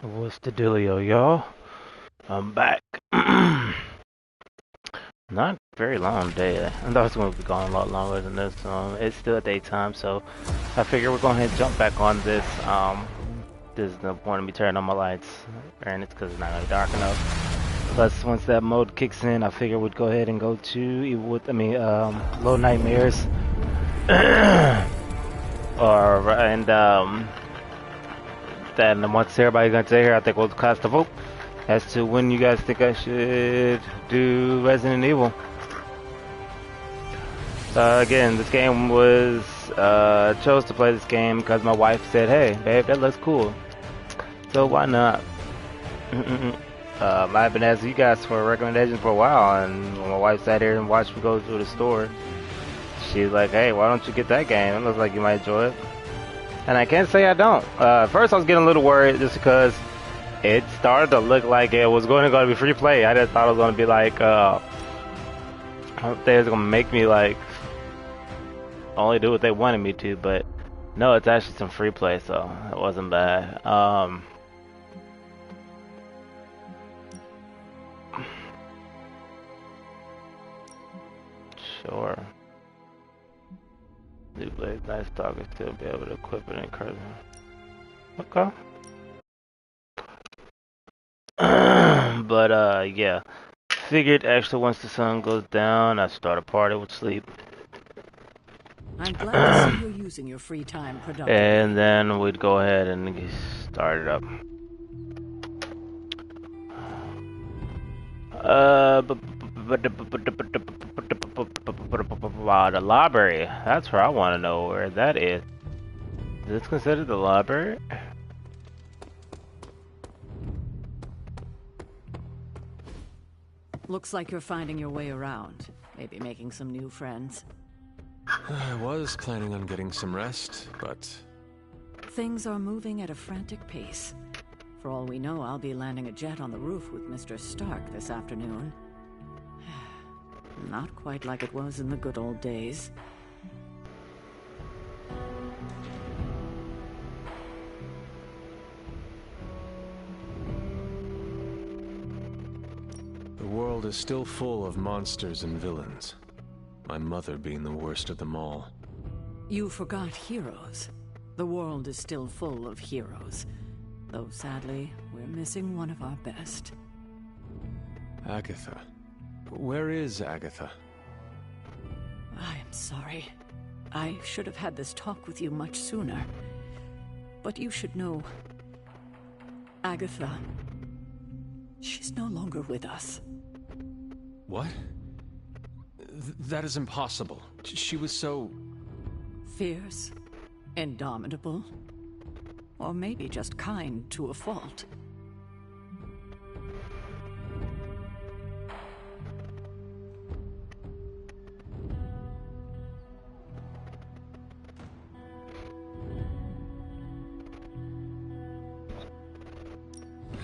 What's the dealio, y'all? I'm back. Not very long day. I thought it was going to be going a lot longer than this. It's still daytime, so I figure we're going to jump back on this. There's no point in me turning on my lights, and it's because it's not going to be dark enough. Plus, once that mode kicks in, I figure we'd go ahead and go to Low Nightmares, then once everybody's gonna take here, I think we'll cast a vote as to when you guys think I should do Resident Evil. Again, this game was chose to play this game because my wife said, "Hey, babe, that looks cool, so why not?" I've been asking you guys for recommendations for a while, and when my wife sat here and watched me go through the store, she's like, "Hey, why don't you get that game? It looks like you might enjoy it." And I can't say I don't. First, I was getting a little worried just because it started to look like it was going to be free play. I just thought it was going to be like, they was going to make me like only do what they wanted me to, but no, it's actually some free play, so it wasn't bad. Sure. New Blade, nice dog, and still be able to equip it in Curzon. Okay. But yeah. Figured actually once the sun goes down, I start a party with sleep. I'm glad to see you're using your free time productively. And then we'd go ahead and start it up. The library. That's where I want to know where that is. Is this considered the library? Looks like you're finding your way around. Maybe making some new friends. I was planning on getting some rest, but... Things are moving at a frantic pace. For all we know, I'll be landing a jet on the roof with Mr. Stark this afternoon. Not quite like it was in the good old days. The world is still full of monsters and villains. My mother being the worst of them all. You forgot heroes. The world is still full of heroes. Though sadly, we're missing one of our best. Agatha. Where is Agatha? I am sorry. I should have had this talk with you much sooner. But you should know... Agatha... She's no longer with us. What? That is impossible. She was so... Fierce, indomitable, or maybe just kind to a fault.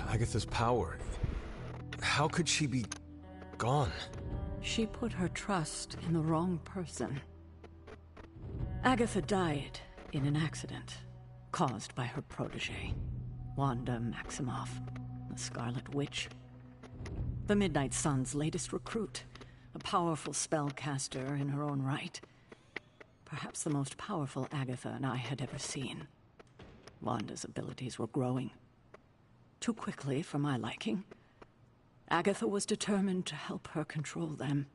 Agatha's power. How could she be gone? She put her trust in the wrong person. Agatha died in an accident caused by her protege, Wanda Maximoff, the Scarlet Witch. The Midnight Sun's latest recruit, a powerful spellcaster in her own right. Perhaps the most powerful Agatha and I had ever seen. Wanda's abilities were growing. Too quickly for my liking. Agatha was determined to help her control them.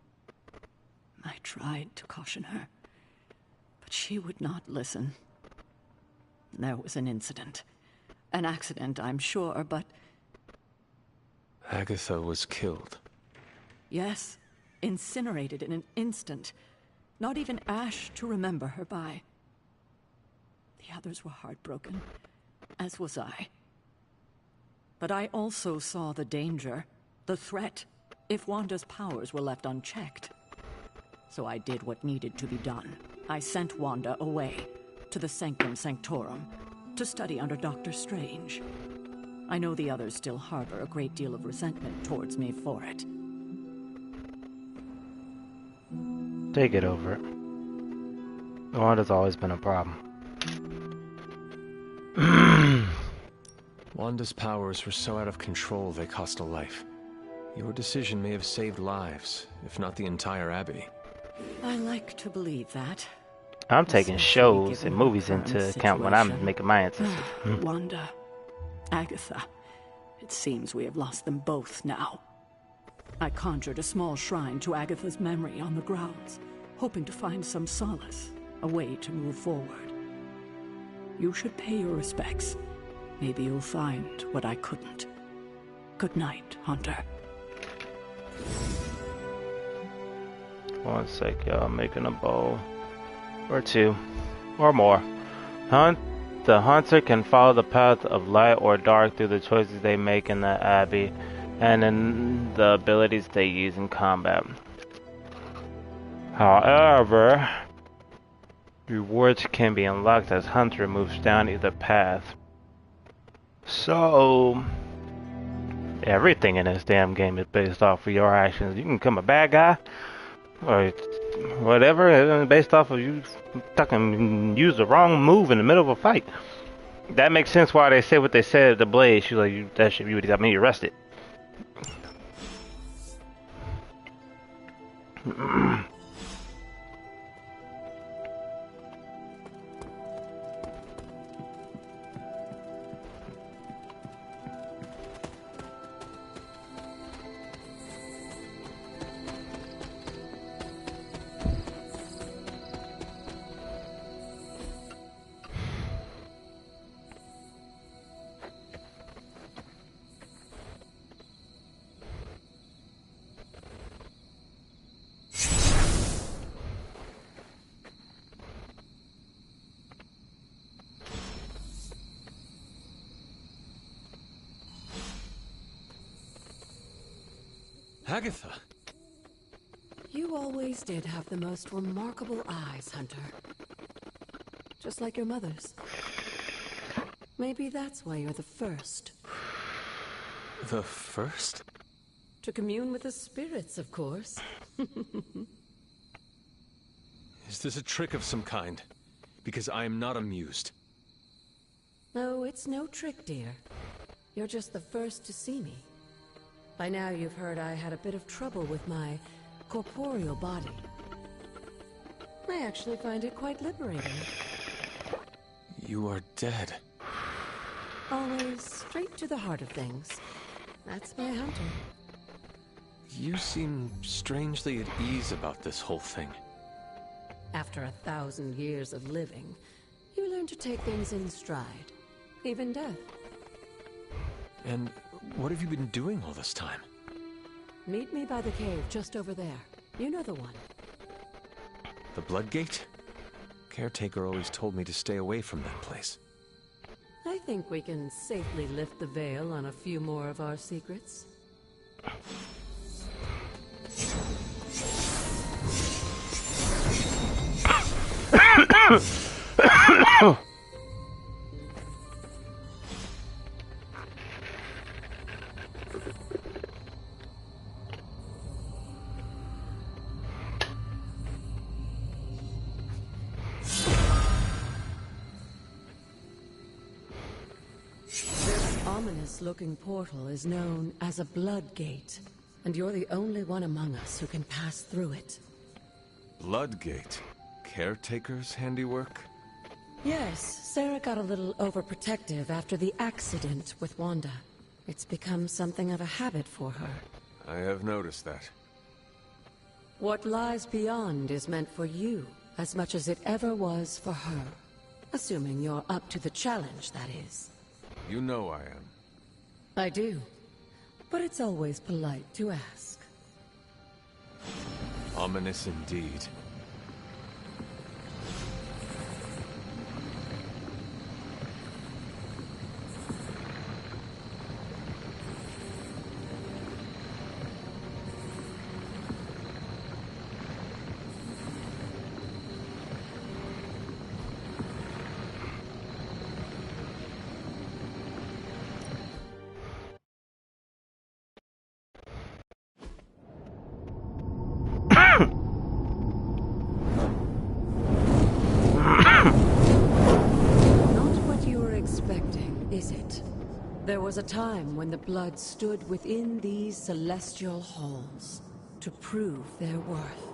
I tried to caution her, but she would not listen. There was an incident. An accident, I'm sure, but... Agatha was killed. Yes, incinerated in an instant. Not even ash to remember her by. The others were heartbroken, as was I. But I also saw the danger, the threat, if Wanda's powers were left unchecked. So I did what needed to be done. I sent Wanda away, to the Sanctum Sanctorum, to study under Dr. Strange. I know the others still harbor a great deal of resentment towards me for it. Take it over. Wanda's always been a problem. Wanda's powers were so out of control they cost a life. Your decision may have saved lives, if not the entire Abbey. I like to believe that. I'm taking Especially shows given and her movies current into account when I'm situation. making my answers. Wanda, Agatha, it seems we have lost them both now. I conjured a small shrine to Agatha's memory on the grounds, hoping to find some solace, a way to move forward. You should pay your respects. Maybe you'll find what I couldn't. Good night, Hunter. One sec, y'all. Making a bowl. Or two. Or more. The hunter can follow the path of light or dark through the choices they make in the Abbey and in the abilities they use in combat. However, rewards can be unlocked as Hunter moves down either path. So, everything in this damn game is based off of your actions. You can become a bad guy, or whatever, based off of you fucking use the wrong move in the middle of a fight. That makes sense why they said what they said at the Blaze. She's like, that shit, you would have got me arrested. Agatha! You always did have the most remarkable eyes, Hunter. Just like your mother's. Maybe that's why you're the first. The first? To commune with the spirits, of course. Is this a trick of some kind? Because I am not amused. No, it's no trick, dear. You're just the first to see me. By now you've heard I had a bit of trouble with my corporeal body. I actually find it quite liberating. You are dead. Always straight to the heart of things. That's my Hunter. You seem strangely at ease about this whole thing. After 1,000 years of living, you learn to take things in stride. Even death. And what have you been doing all this time? Meet me by the cave just over there. You know the one. The Bloodgate? Caretaker always told me to stay away from that place. I think we can safely lift the veil on a few more of our secrets. This ominous-looking portal is known as a Bloodgate, and you're the only one among us who can pass through it. Bloodgate? Caretaker's handiwork? Yes, Sarah got a little overprotective after the accident with Wanda. It's become something of a habit for her. I have noticed that. What lies beyond is meant for you, as much as it ever was for her. Assuming you're up to the challenge, that is. You know I am. I do. But it's always polite to ask. Ominous indeed. There was a time when the blood stood within these celestial halls to prove their worth.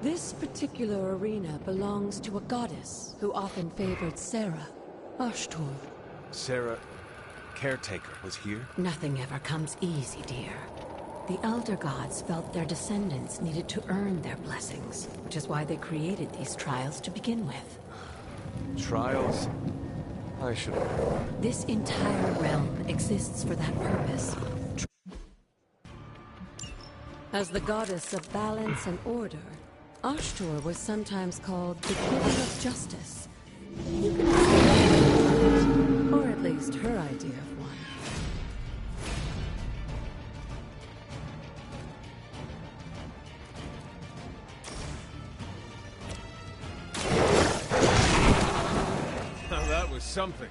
This particular arena belongs to a goddess who often favored Sarah, Ashtor. Sarah, caretaker, was here? Nothing ever comes easy, dear. The Elder Gods felt their descendants needed to earn their blessings, which is why they created these trials to begin with. Trials? I should have. This entire realm exists for that purpose. As the goddess of balance and order, Ashtor was sometimes called the Giver of Justice. You can say, or at least her idea of one. Now that was something.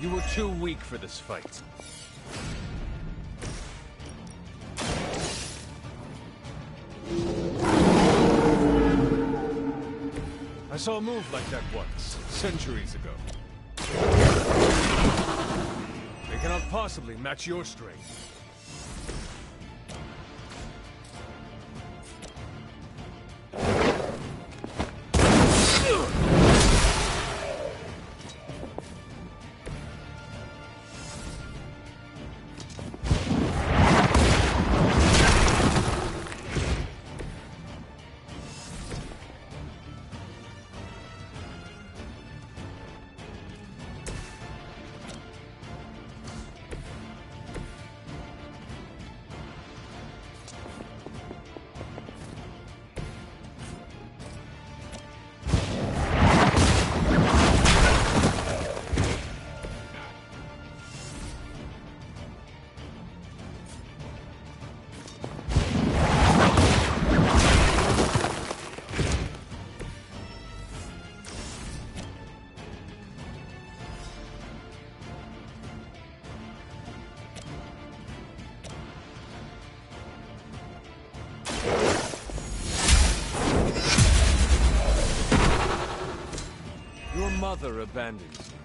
You were too weak for this fight. I saw a move like that once, centuries ago. They cannot possibly match your strength. Your mother abandons you.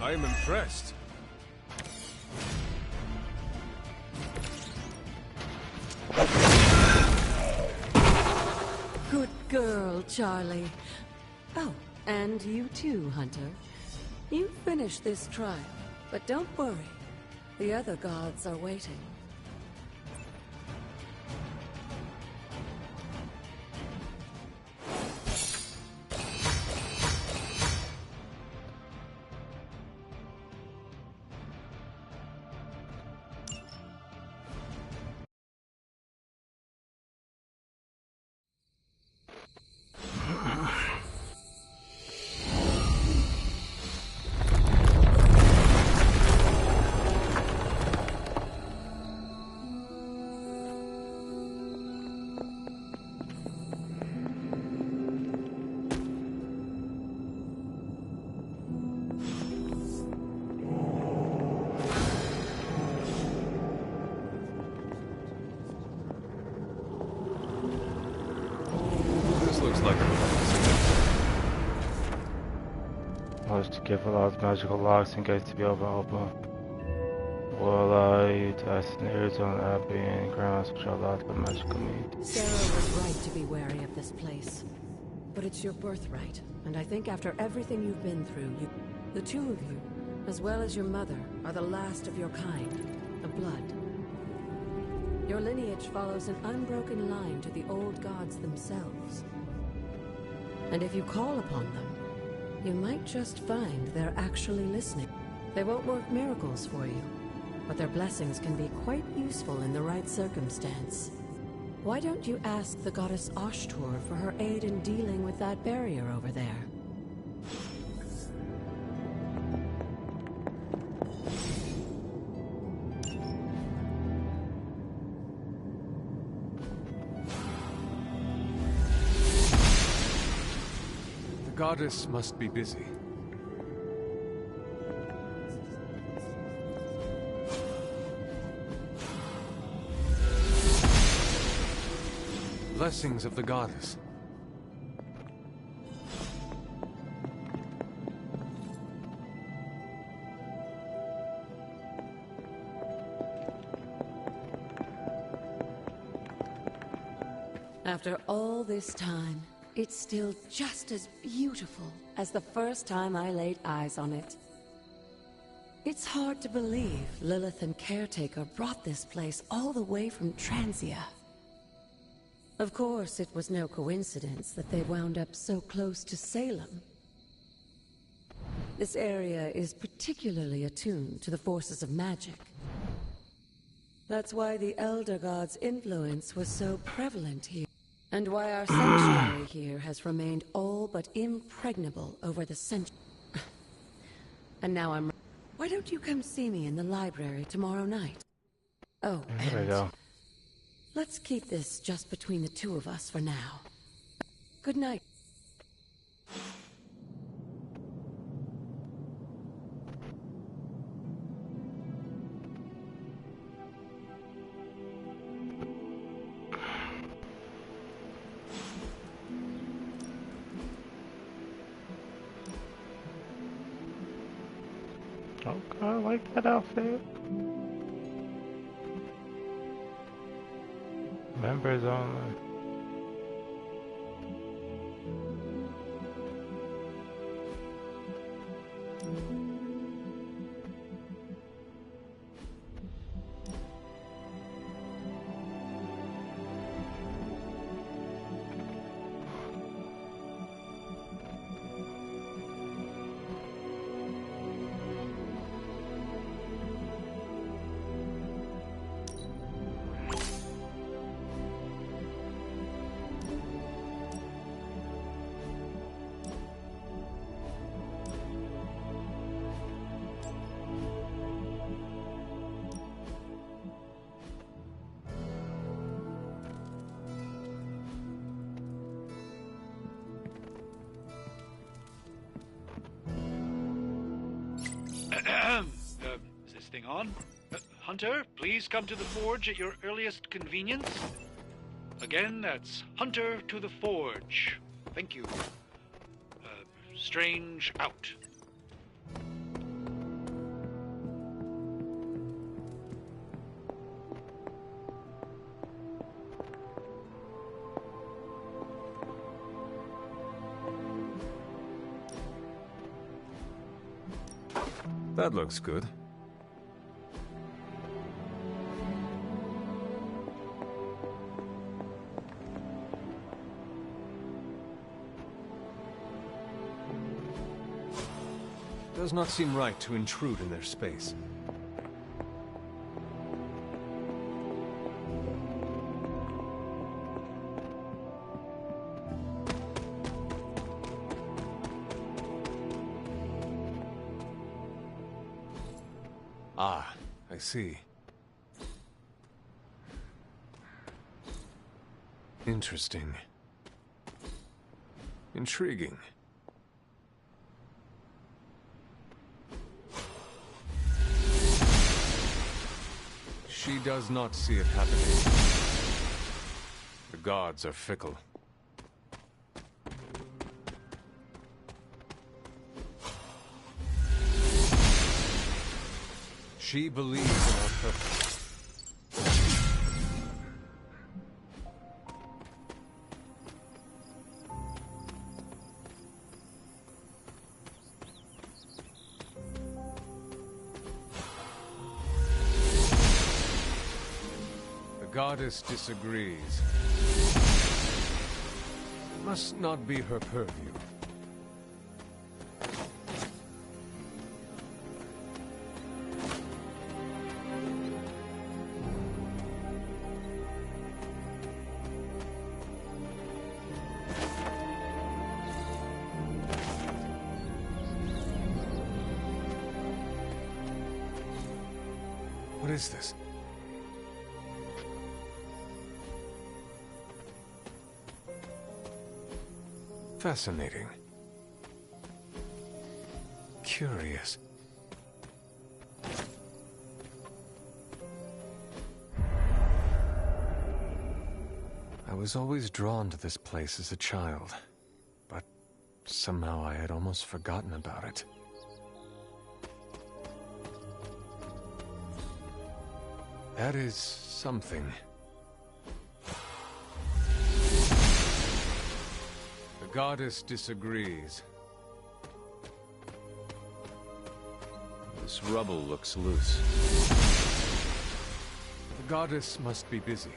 I am impressed. Good girl, Charlie. Oh, and you too, Hunter. You finished this trial, but don't worry. The other gods are waiting. This looks like a Was to give allows magical locks and gates to be open. Will allow you to access an area zone abbey and grounds which are locked by magical means. Sarah was right to be wary of this place. But it's your birthright, and I think after everything you've been through, the two of you, as well as your mother, are the last of your kind, of blood. Your lineage follows an unbroken line to the old gods themselves. And if you call upon them, you might just find they're actually listening. They won't work miracles for you, but their blessings can be quite useful in the right circumstance. Why don't you ask the goddess Ashtor for her aid in dealing with that barrier over there? Goddess must be busy. Blessings of the goddess. After all this time, it's still just as beautiful as the first time I laid eyes on it. It's hard to believe Lilith and Caretaker brought this place all the way from Transia. Of course, it was no coincidence that they wound up so close to Salem. This area is particularly attuned to the forces of magic. That's why the Elder God's influence was so prevalent here. And why our sanctuary here has remained all but impregnable over the centuries. And now I'm... Why don't you come see me in the library tomorrow night? Oh, There we go. let's keep this just between the two of us for now. Good night. Okay, I like that outfit. Members only. Is this thing on? Hunter, please come to the forge at your earliest convenience. Again, that's Hunter to the forge. Thank you. Strange out. That looks good. Does not seem right to intrude in their space. Ah, I see. Interesting. Intriguing. She does not see it happening. The gods are fickle. She believes in our purpose. The goddess disagrees. It must not be her purview. What is this? Fascinating. curious. I was always drawn to this place as a child, but somehow I had almost forgotten about it. That is something. The goddess disagrees. This rubble looks loose. The goddess must be busy.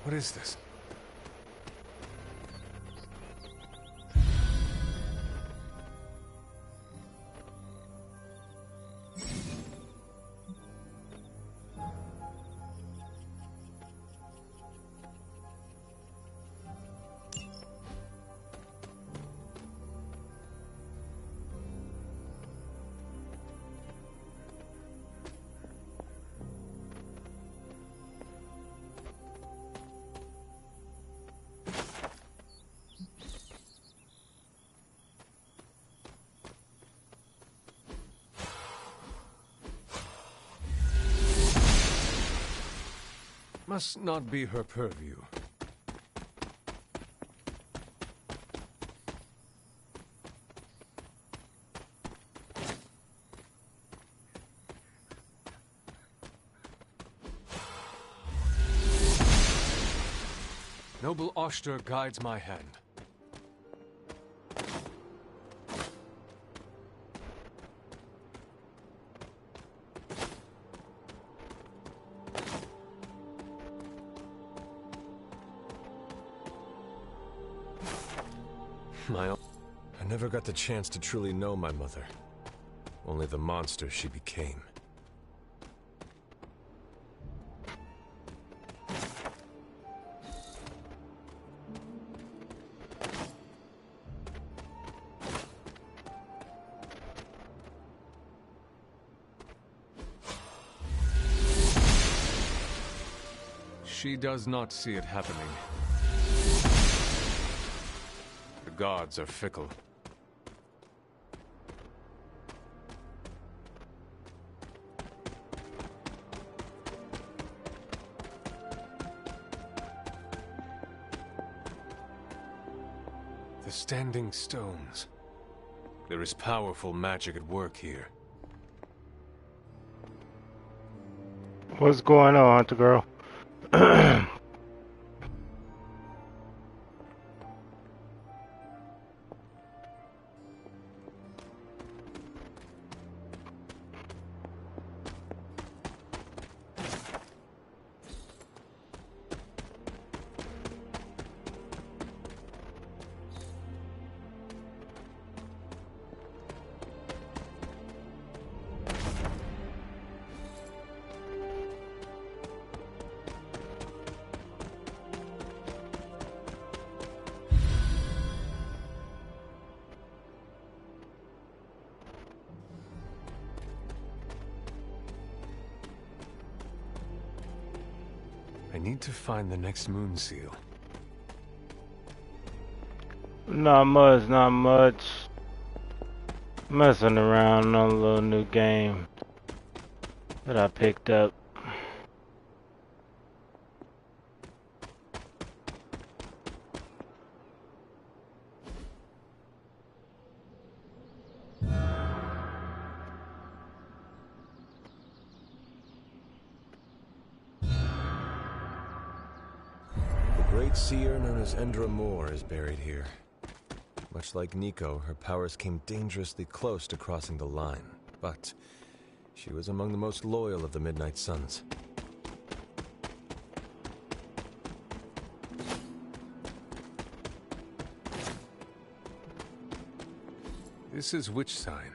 What is this? Must not be her purview. Noble Oster guides my hand. I never got the chance to truly know my mother. Only the monster she became. She does not see it happening. The gods are fickle. The standing stones. There is powerful magic at work here. What's going on, Hunter girl? I need to find the next moon seal. Not much, not much. Messing around on a little new game that I picked up. The great seer known as Endra Moore is buried here. Much like Nico, her powers came dangerously close to crossing the line, but she was among the most loyal of the Midnight Suns. This is which sign?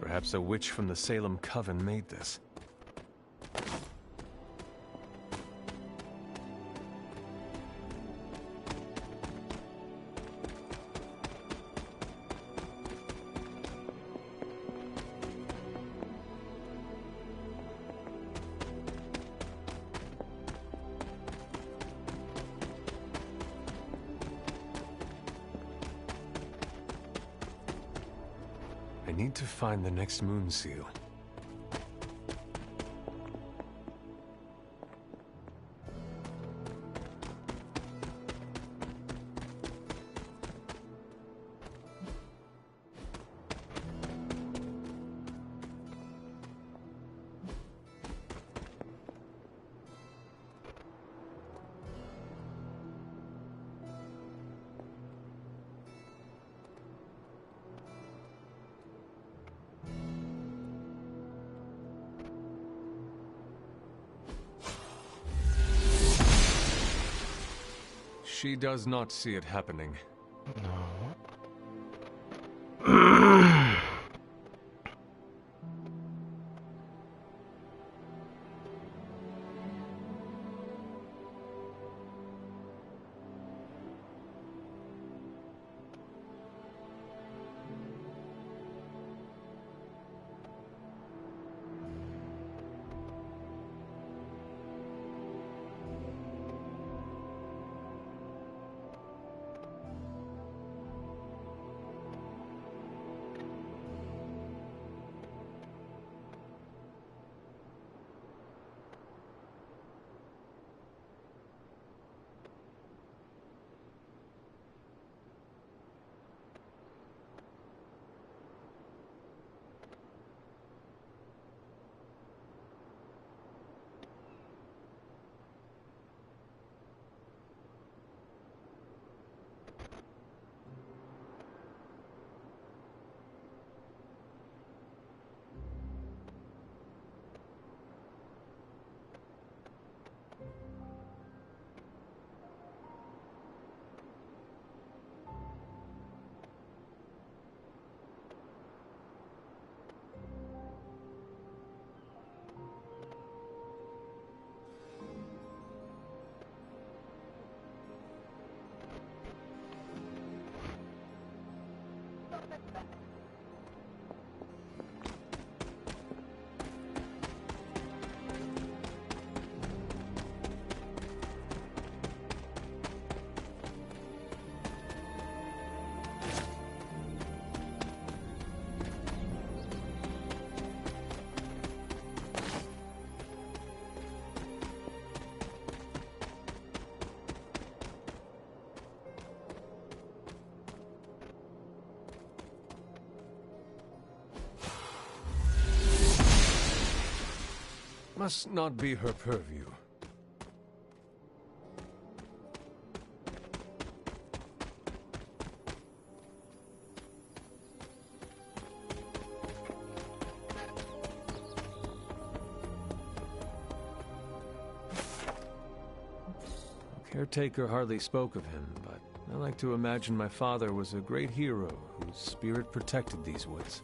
Perhaps a witch from the Salem Coven made this. I need to find the next moon seal. She does not see it happening. Must not be her purview. Caretaker hardly spoke of him, but I like to imagine my father was a great hero whose spirit protected these woods.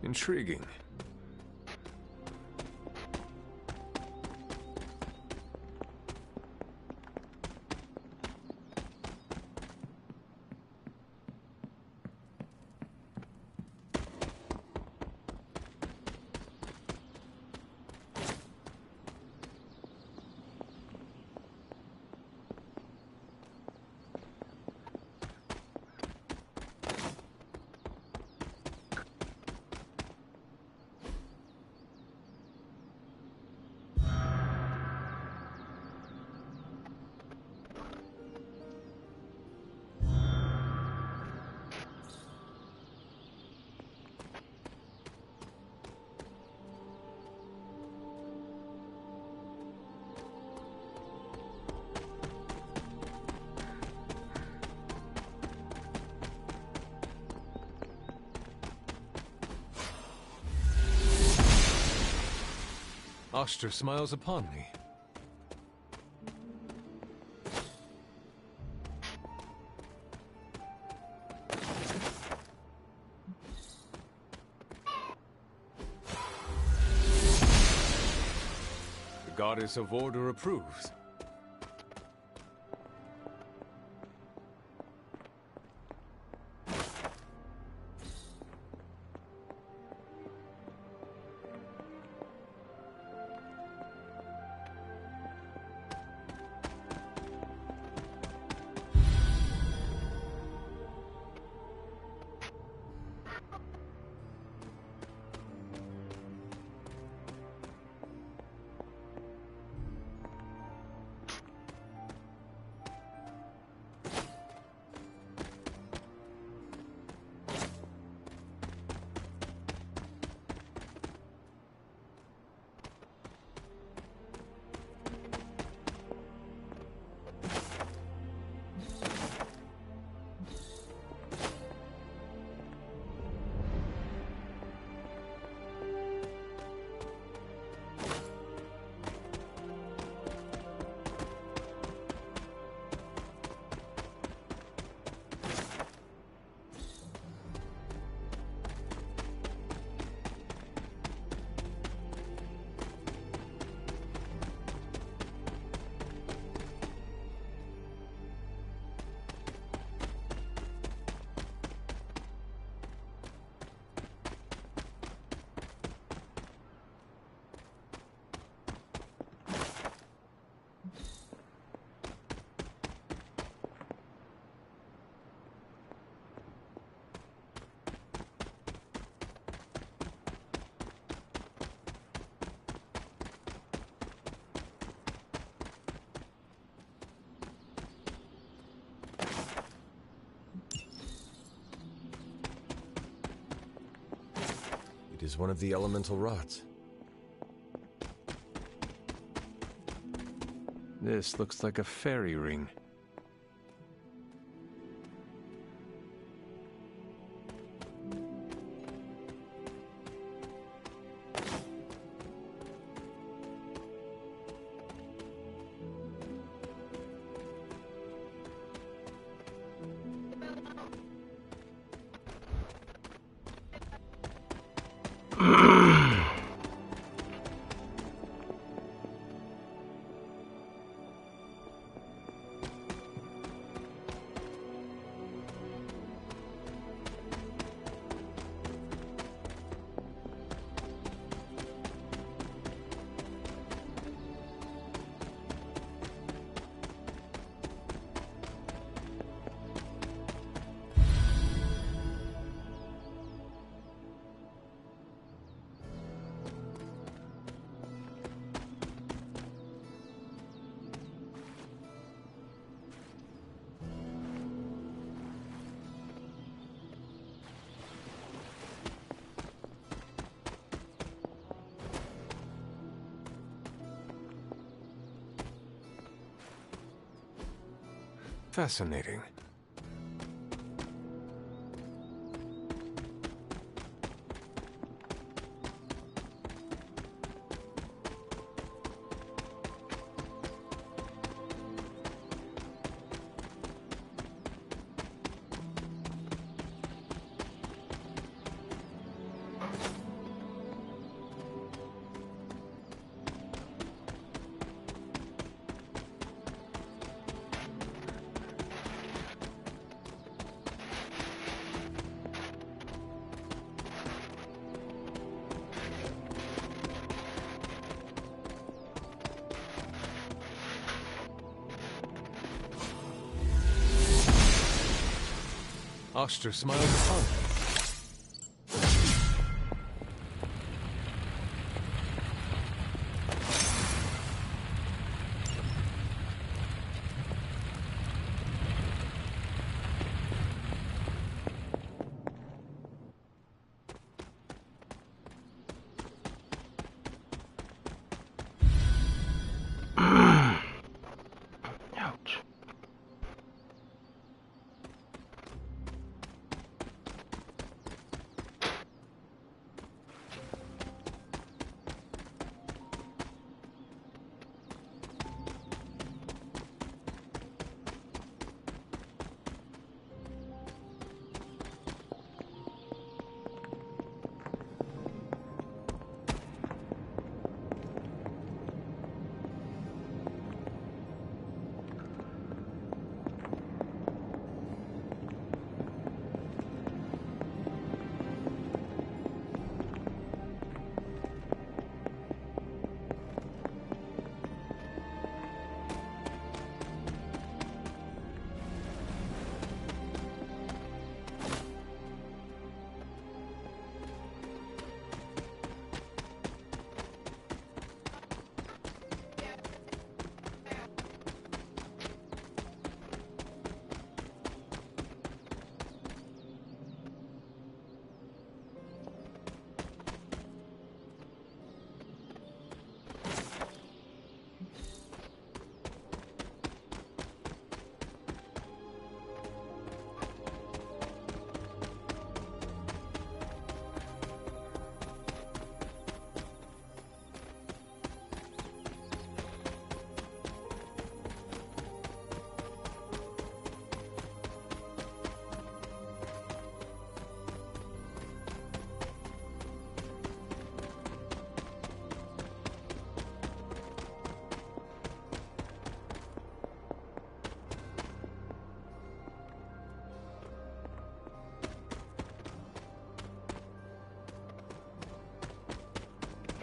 Intriguing. Oster smiles upon me. goddess of order approves. It is one of the elemental rods. This looks like a fairy ring. Fascinating. Oster smiled upon him. Ouch.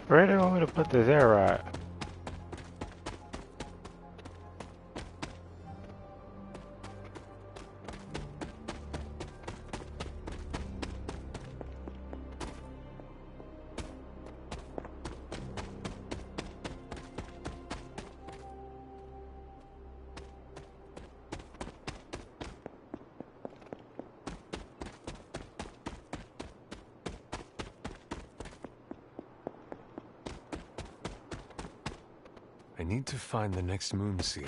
Where do you want me to put this air rod? I need to find the next moon seal.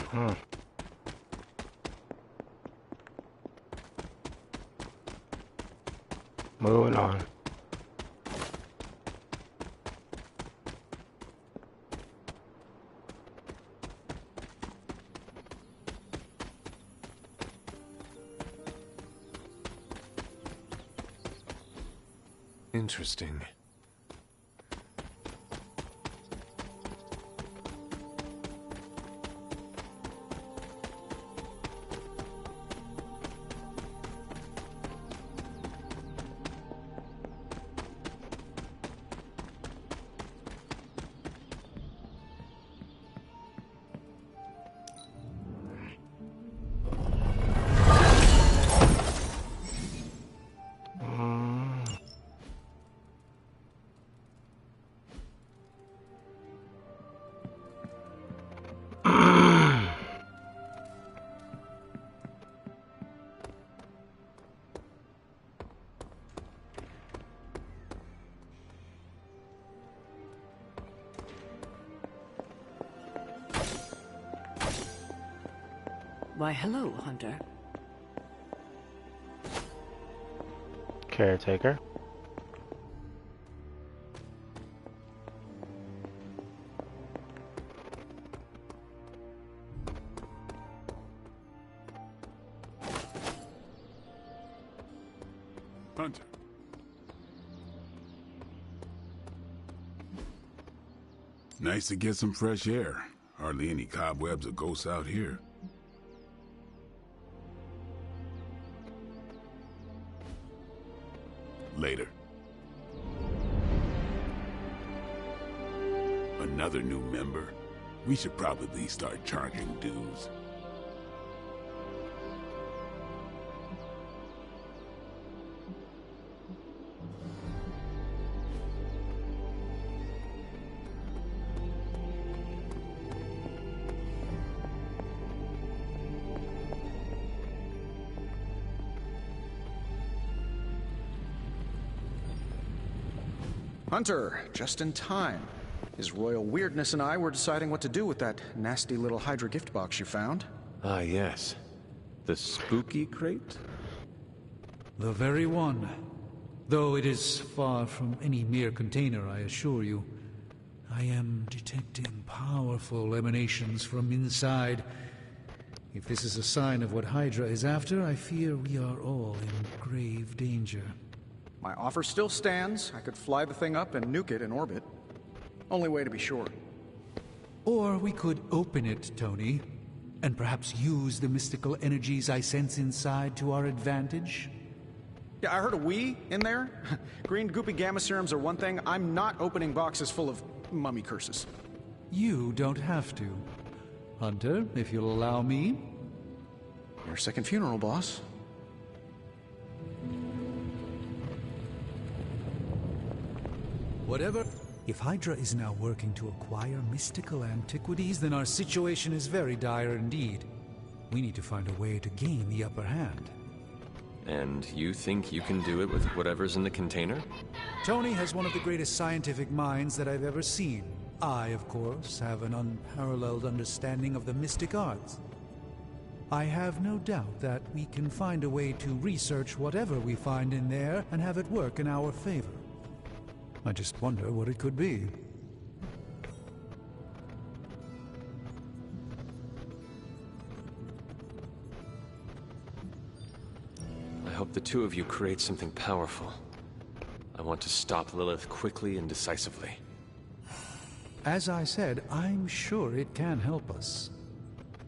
Moving on. Interesting. Why, hello, Hunter. Caretaker. Hunter. Nice to get some fresh air. Hardly any cobwebs or ghosts out here. Later. Another new member? We should probably start charging dues. Hunter, just in time. His royal weirdness and I were deciding what to do with that nasty little Hydra gift box you found. Ah, yes. The spooky crate? The very one. Though it is far from any mere container, I assure you. I am detecting powerful emanations from inside. If this is a sign of what Hydra is after, I fear we are all in grave danger. My offer still stands. I could fly the thing up and nuke it in orbit. Only way to be sure. Or we could open it, Tony, and perhaps use the mystical energies I sense inside to our advantage. Yeah, I heard a "we" in there. Green goopy gamma serums are one thing. I'm not opening boxes full of mummy curses. You don't have to. Hunter, if you'll allow me. Your second funeral, boss. Whatever. If Hydra is now working to acquire mystical antiquities, then our situation is very dire indeed. We need to find a way to gain the upper hand. And you think you can do it with whatever's in the container? Tony has one of the greatest scientific minds that I've ever seen. I, of course, have an unparalleled understanding of the mystic arts. I have no doubt that we can find a way to research whatever we find in there and have it work in our favor. I just wonder what it could be. I hope the two of you create something powerful. I want to stop Lilith quickly and decisively. As I said, I'm sure it can help us.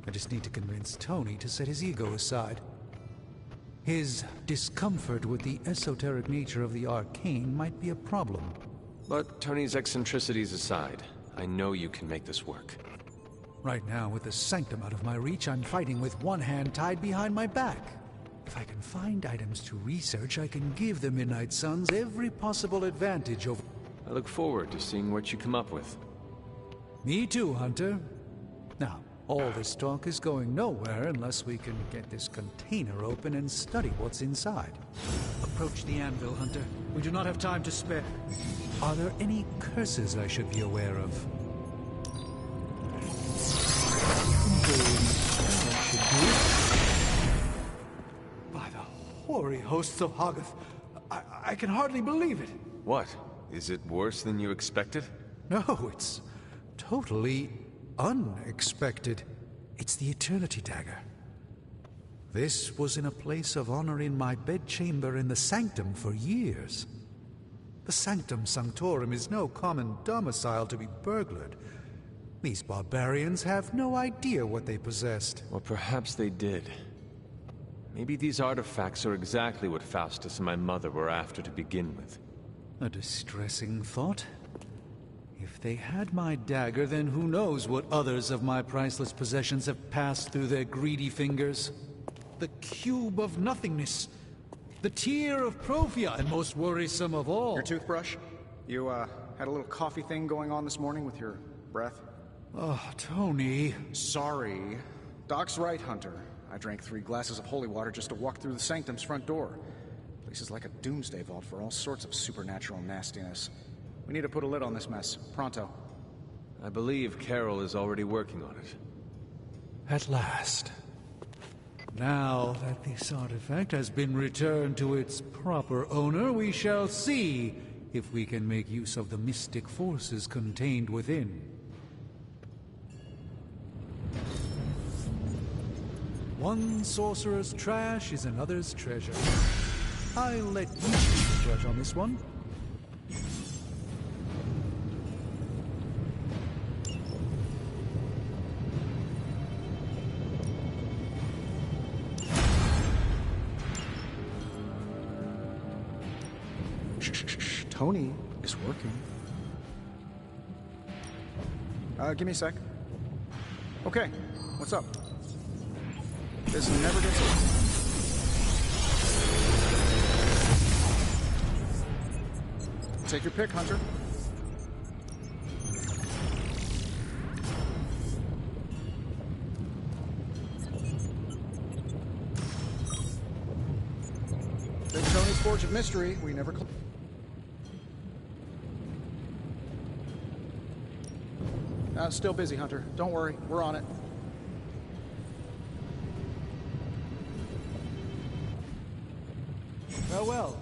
I just need to convince Tony to set his ego aside. His discomfort with the esoteric nature of the arcane might be a problem. But Tony's eccentricities aside, I know you can make this work. Right now, with the sanctum out of my reach, I'm fighting with one hand tied behind my back. If I can find items to research, I can give the Midnight Suns every possible advantage over... I look forward to seeing what you come up with. Me too, Hunter. Now, all this talk is going nowhere unless we can get this container open and study what's inside. Approach the anvil, Hunter. We do not have time to spare. Are there any curses I should be aware of? By the hoary hosts of Hoggoth, I can hardly believe it. What? Is it worse than you expected? No, it's totally unexpected. It's the Eternity Dagger. This was in a place of honor in my bedchamber in the Sanctum for years. The Sanctum Sanctorum is no common domicile to be burglared. These barbarians have no idea what they possessed. Or perhaps they did. Maybe these artifacts are exactly what Faustus and my mother were after to begin with. A distressing thought. If they had my dagger, then who knows what others of my priceless possessions have passed through their greedy fingers. The Cube of Nothingness. The Tear of Profia, and most worrisome of all... Your toothbrush? You, had a little coffee thing going on this morning with your breath? Oh, Tony... Sorry. Doc's right, Hunter. I drank 3 glasses of holy water just to walk through the Sanctum's front door. Place is like a doomsday vault for all sorts of supernatural nastiness. We need to put a lid on this mess. Pronto. I believe Carol is already working on it. At last. Now that this artifact has been returned to its proper owner, we shall see if we can make use of the mystic forces contained within. One sorcerer's trash is another's treasure. I'll let you be the judge on this one. Tony is working. Give me a sec. Okay, what's up? This never gets old. Take your pick, Hunter. Big Tony's Forge of Mystery, we never... Still busy, Hunter. Don't worry, we're on it. Farewell.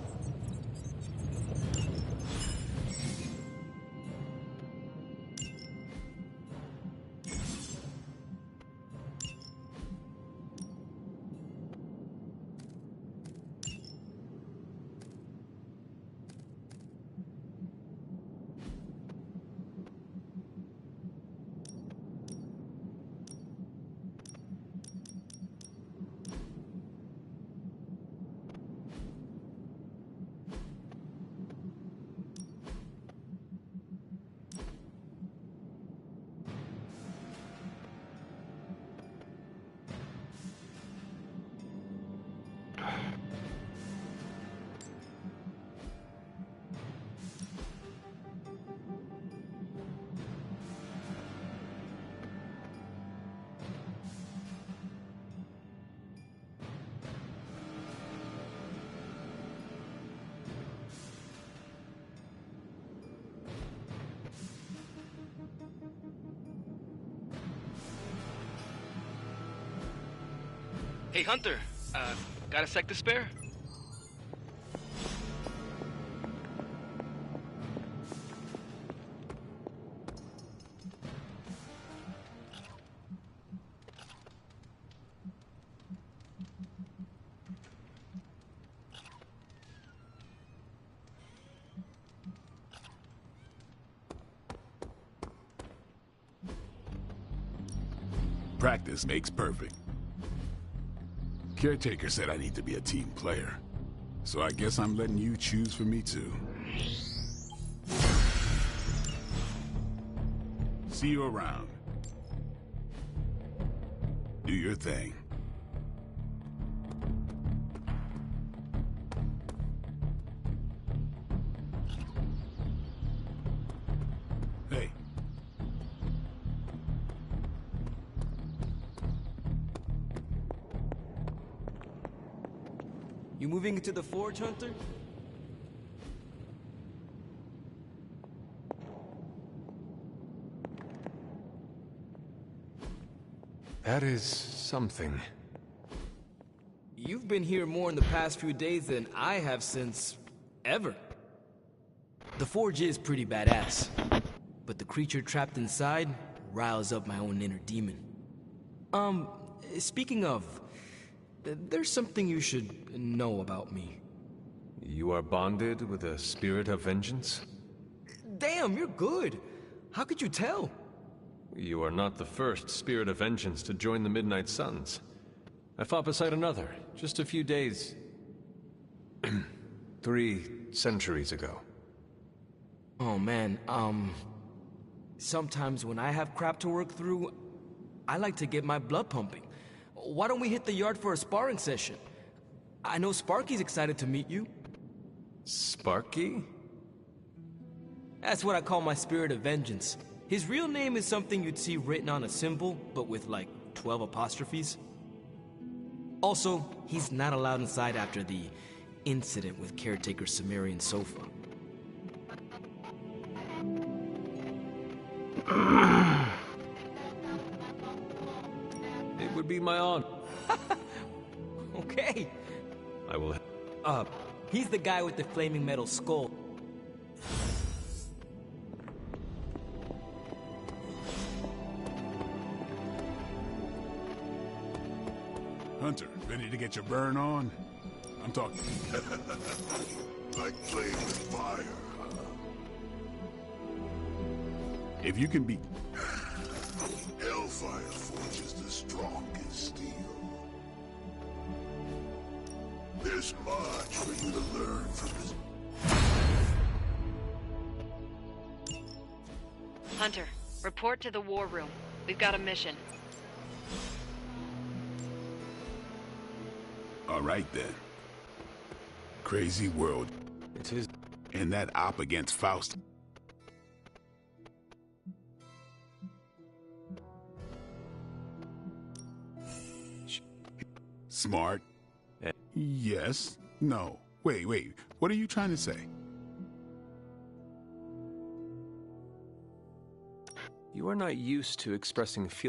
Hey, Hunter, got a sec to spare? Practice makes perfect. Caretaker said I need to be a team player, so I guess I'm letting you choose for me too. See you around. Do your thing. Hey. You moving into the forge, Hunter? That is something. You've been here more in the past few days than I have since... ever. The forge is pretty badass, but the creature trapped inside riles up my own inner demon. Speaking of, there's something you should know about me. You are bonded with a spirit of vengeance? Damn, you're good. How could you tell? You are not the first spirit of vengeance to join the Midnight Suns. I fought beside another, just a few days... 3 centuries ago. Oh man, sometimes when I have crap to work through, I like to get my blood pumping. Why don't we hit the yard for a sparring session? I know Sparky's excited to meet you. Sparky? That's what I call my spirit of vengeance. His real name is something you'd see written on a symbol, but with like 12 apostrophes. Also, he's not allowed inside after the incident with caretaker Sumerian sofa. It would be my honor. Okay. I will... He's the guy with the flaming metal skull. Hunter, ready to get your burn on? I'm talking. Like playing with fire. If you can be... Hellfire forges the strongest steel. There's much for you to learn from this. Hunter, report to the war room. We've got a mission. All right, then. Crazy world. It is... And that op against Faust. Smart. Yes. No. Wait. What are you trying to say? You are not used to expressing feelings.